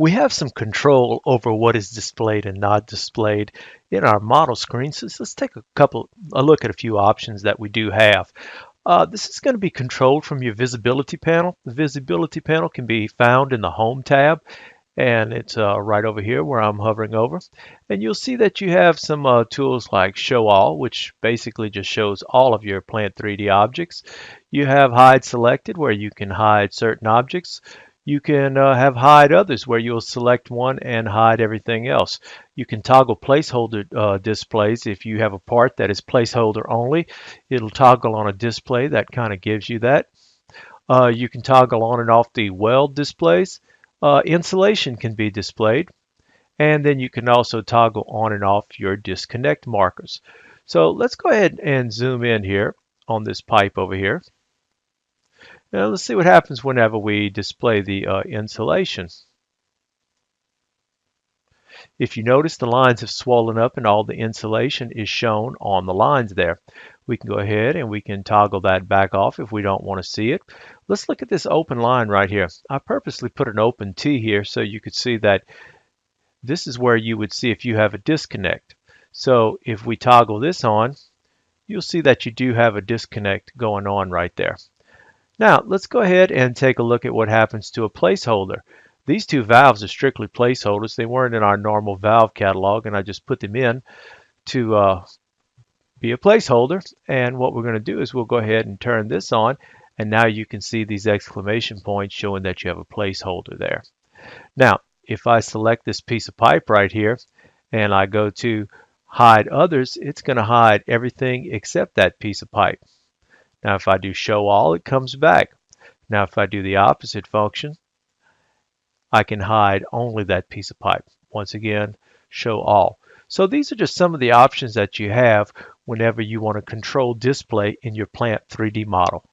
We have some control over what is displayed and not displayed in our model screen. So let's take a look at a few options that we do have. This is going to be controlled from your visibility panel. The visibility panel can be found in the Home tab, and it's right over here where I'm hovering over. And you'll see that you have some tools like Show All, which basically just shows all of your Plant 3D objects. You have Hide Selected, where you can hide certain objects. You can have Hide Others, where you'll select one and hide everything else. You can toggle placeholder displays. If you have a part that is placeholder only, it'll toggle on a display that kind of gives you that. You can toggle on and off the weld displays. Insulation can be displayed, and then you can also toggle on and off your disconnect markers. So let's go ahead and zoom in here on this pipe over here. Now let's see what happens whenever we display the insulation. If you notice, the lines have swollen up and all the insulation is shown on the lines there. We can go ahead and we can toggle that back off if we don't want to see it. Let's look at this open line right here. I purposely put an open T here so you could see that this is where you would see if you have a disconnect. So if we toggle this on, you'll see that you do have a disconnect going on right there. Now let's go ahead and take a look at what happens to a placeholder. These two valves are strictly placeholders. They weren't in our normal valve catalog, and I just put them in to be a placeholder. And what we're going to do is we'll go ahead and turn this on, and now you can see these exclamation points showing that you have a placeholder there. Now, if I select this piece of pipe right here, and I go to Hide Others, it's going to hide everything except that piece of pipe. Now, if I do Show All, it comes back. Now, if I do the opposite function, I can hide only that piece of pipe. Once again, Show All. So these are just some of the options that you have whenever you want to control display in your Plant 3D model.